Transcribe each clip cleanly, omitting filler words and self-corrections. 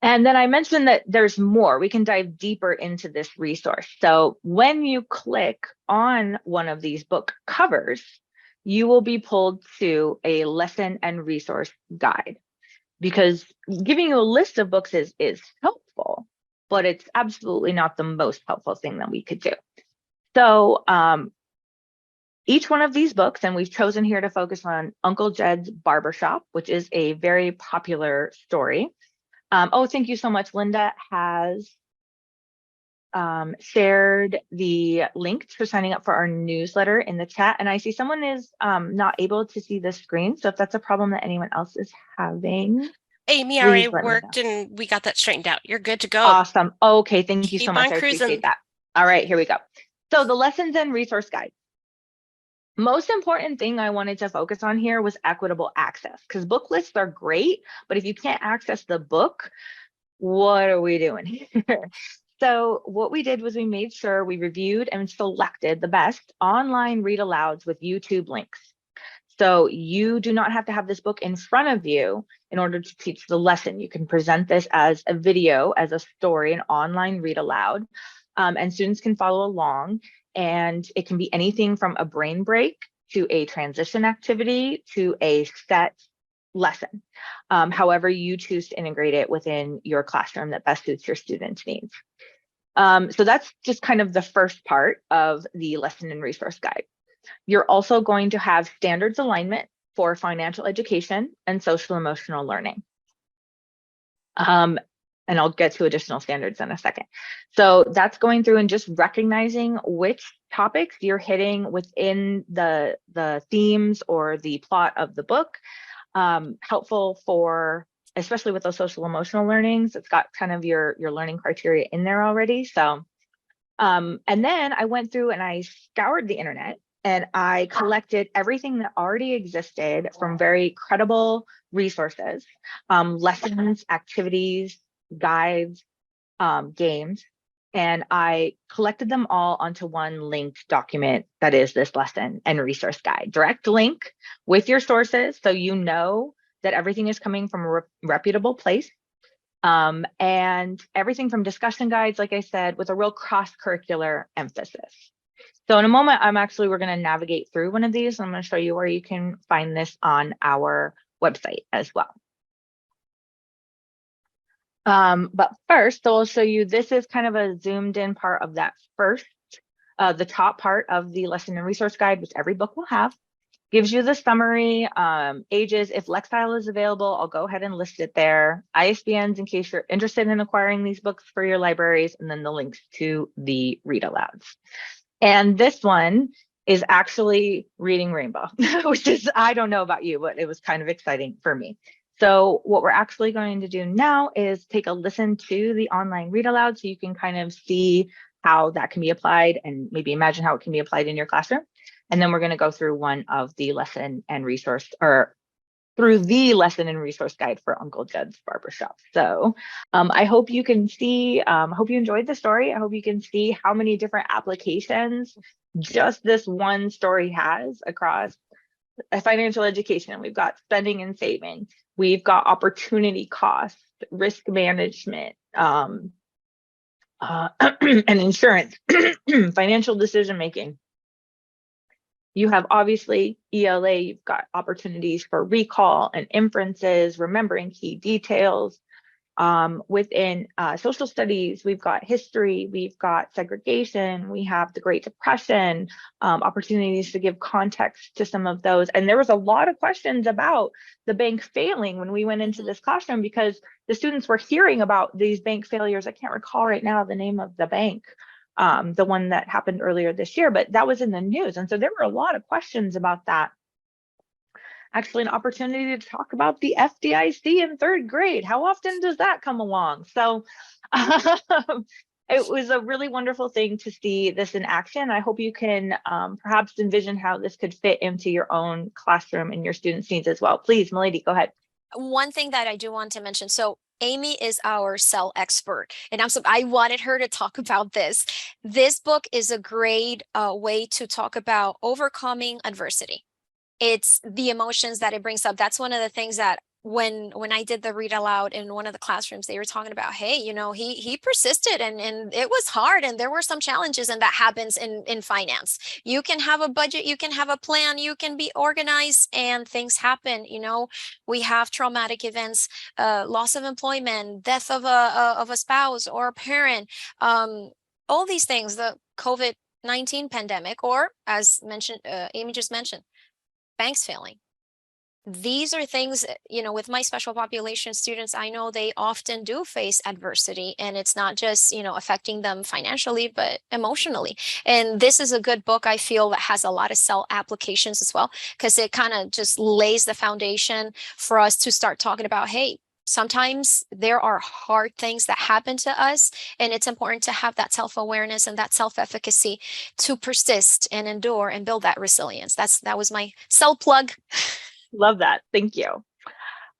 And then I mentioned that there's more. We can dive deeper into this resource. So when you click on one of these book covers, you will be pulled to a lesson and resource guide, because giving you a list of books is helpful, but it's absolutely not the most helpful thing that we could do. So each one of these books, and we've chosen here to focus on Uncle Jed's Barbershop, which is a very popular story. Oh, thank you so much. Linda has shared the link for signing up for our newsletter in the chat. And I see someone is not able to see the screen. So if that's a problem that anyone else is having, Amy already please let me know. worked and we got that straightened out. You're good to go. Awesome. Okay, thank you so Keep much. on I cruising. appreciate that. All right, here we go. So the lessons and resource guide. Most important thing I wanted to focus on here was equitable access, because book lists are great, but if you can't access the book, what are we doing here? So what we did was we made sure we reviewed and selected the best online read alouds with YouTube links. So you do not have to have this book in front of you in order to teach the lesson. You can present this as a video, as a story, an online read aloud, and students can follow along. And it can be anything from a brain break to a transition activity to a set lesson, however you choose to integrate it within your classroom that best suits your students' needs. So that's just kind of the first part of the lesson and resource guide. You're also going to have standards alignment for financial education and social emotional learning. And I'll get to additional standards in a second. So that's going through and just recognizing which topics you're hitting within the themes or the plot of the book. Helpful for, especially with those social emotional learnings, it's got kind of your learning criteria in there already. So, and then I went through and I scoured the internet and I collected everything that already existed from very credible resources, lessons, activities, guides, games, and I collected them all onto one linked document that is this lesson and resource guide. Direct link with your sources so you know that everything is coming from a reputable place. And everything from discussion guides, like I said, with a real cross-curricular emphasis. So in a moment, we're going to navigate through one of these. I'm going to show you where you can find this on our website as well. But first, so I'll show you, this is kind of a zoomed in part of that first, the top part of the lesson and resource guide, which every book will have. Gives you the summary, ages. If Lexile is available, I'll go ahead and list it there. ISBNs in case you're interested in acquiring these books for your libraries, and then the links to the read alouds. And this one is actually Reading Rainbow, which is, I don't know about you, but it was kind of exciting for me. So what we're actually going to do now is take a listen to the online read aloud so you can kind of see how that can be applied and maybe imagine how it can be applied in your classroom. And then we're going to go through one of the lesson and resource, or through the lesson and resource guide for Uncle Jed's Barbershop. So I hope you can see, I hope you enjoyed the story. I hope you can see how many different applications just this one story has across financial education. We've got spending and saving. We've got opportunity cost, risk management, and insurance, financial decision making. You have obviously ELA, you've got opportunities for recall and inferences, remembering key details. Within social studies, we've got history, we've got segregation, we have the Great Depression, opportunities to give context to some of those. And there was a lot of questions about the bank failing when we went into this classroom because the students were hearing about these bank failures. I can't recall right now the name of the bank, the one that happened earlier this year, but that was in the news. And so there were a lot of questions about that. Actually, an opportunity to talk about the FDIC in third grade. How often does that come along? So it was a really wonderful thing to see this in action. I hope you can perhaps envision how this could fit into your own classroom and your students' needs as well. Please, Milady, go ahead. One thing that I do want to mention, so Amy is our cell expert, and I wanted her to talk about this. This book is a great way to talk about overcoming adversity. It's the emotions that it brings up. That's one of the things that when I did the read aloud in one of the classrooms, they were talking about, hey, you know, he persisted and it was hard and there were some challenges, and that happens in finance. You can have a budget, you can have a plan, you can be organized, and things happen. You know, we have traumatic events, loss of employment, death of a spouse or a parent, all these things, the COVID-19 pandemic, or as mentioned, Amy just mentioned, banks failing. These are things, you know, with my special population students, I know they often do face adversity, and it's not just, you know, affecting them financially, but emotionally. And this is a good book, I feel, that has a lot of cell applications as well, because it kind of just lays the foundation for us to start talking about, hey, sometimes there are hard things that happen to us, and it's important to have that self-awareness and that self-efficacy to persist and endure and build that resilience. That was my cell plug. Love that. Thank you.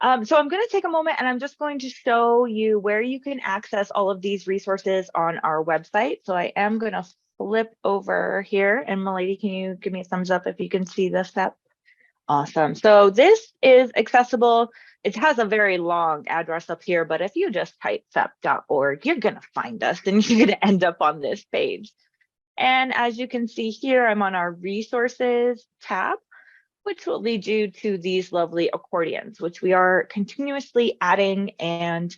So I'm going to take a moment and I'm just going to show you where you can access all of these resources on our website. So I am going to flip over here, and Milady, can you give me a thumbs up if you can see this up? Awesome. So this is accessible. It has a very long address up here, but if you just type FEPP.org, you're going to find us and you're going to end up on this page. And as you can see here, I'm on our resources tab, which will lead you to these lovely accordions, which we are continuously adding and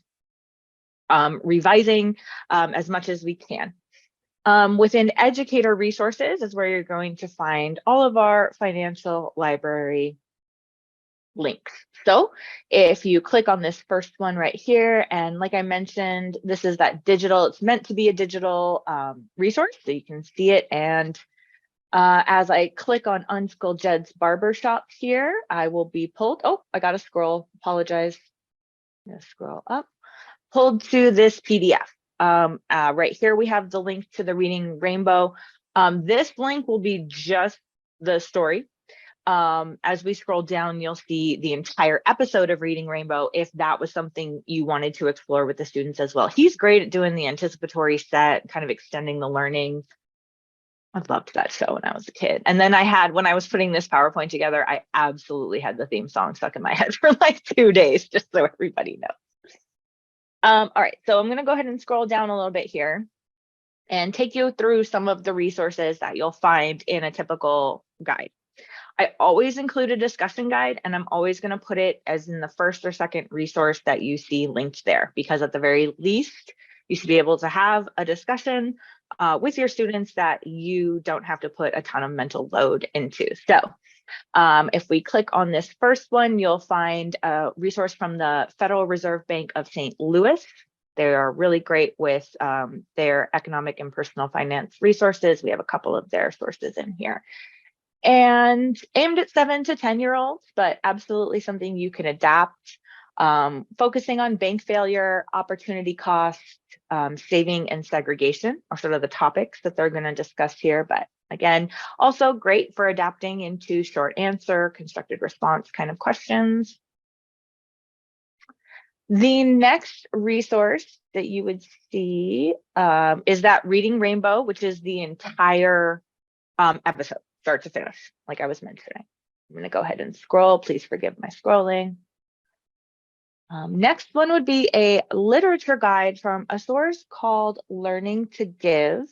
revising as much as we can. Within educator resources is where you're going to find all of our financial library links. So if you click on this first one right here, and like I mentioned, this is that digital, it's meant to be a digital resource, so you can see it. And as I click on Uncle Jed's Barbershop here, I will be pulled. Oh, I got to scroll. Apologize. I'm going to scroll up. Pulled to this PDF. Right here, we have the link to the Reading Rainbow. This link will be just the story. As we scroll down, you'll see the entire episode of Reading Rainbow if that was something you wanted to explore with the students as well. He's great at doing the anticipatory set, kind of extending the learning. I loved that show when I was a kid. And then when I was putting this PowerPoint together, I absolutely had the theme song stuck in my head for like 2 days, just so everybody knows. All right, so I'm gonna go ahead and scroll down a little bit here and take you through some of the resources that you'll find in a typical guide. I always include a discussion guide, and I'm always gonna put it as in the first or second resource that you see linked there, because at the very least, you should be able to have a discussion with your students that you don't have to put a ton of mental load into. So if we click on this first one, you'll find a resource from the Federal Reserve Bank of St. Louis. They are really great with their economic and personal finance resources. We have a couple of their sources in here. And aimed at 7 to 10-year-olds, but absolutely something you can adapt. Focusing on bank failure, opportunity cost, saving and segregation are sort of the topics that they're going to discuss here. But again, also great for adapting into short answer, constructed response kind of questions. The next resource that you would see is that Reading Rainbow, which is the entire episode, start to finish, like I was mentioning. I'm going to go ahead and scroll. Please forgive my scrolling. Next one would be a literature guide from a source called Learning to Give.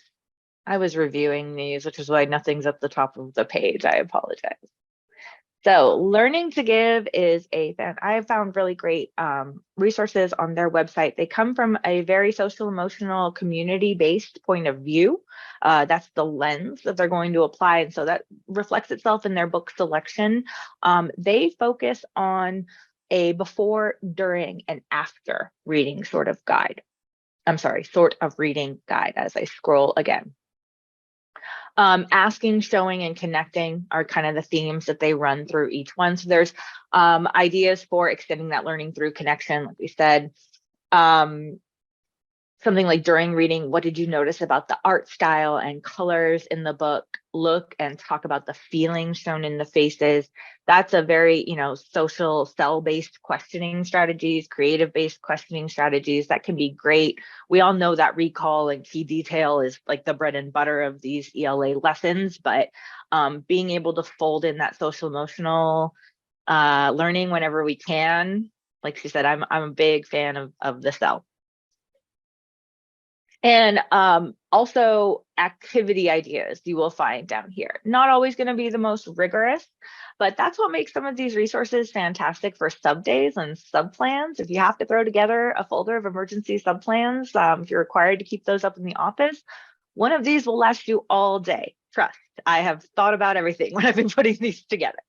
I was reviewing these, which is why nothing's at the top of the page. I apologize. So Learning to Give is I have found really great resources on their website. They come from a very social, emotional, community-based point of view. That's the lens that they're going to apply. And so that reflects itself in their book selection. They focus on a before, during, and after reading sort of guide. I'm sorry, sort of reading guide as I scroll again. Asking, showing, and connecting are kind of the themes that they run through each one. So there's ideas for extending that learning through connection, like we said. Something like during reading, what did you notice about the art style and colors in the book? Look and talk about the feelings shown in the faces. That's a very, social cell-based questioning strategies, creative-based questioning strategies that can be great. We all know that recall and key detail is like the bread and butter of these ELA lessons, but being able to fold in that social emotional learning whenever we can Like she said, I'm a big fan of the cell. And also activity ideas you will find down here. Not always going to be the most rigorous, but that's what makes some of these resources fantastic for sub days and sub plans. If you have to throw together a folder of emergency sub plans, if you're required to keep those up in the office, one of these will last you all day. Trust, I have thought about everything when I've been putting these together.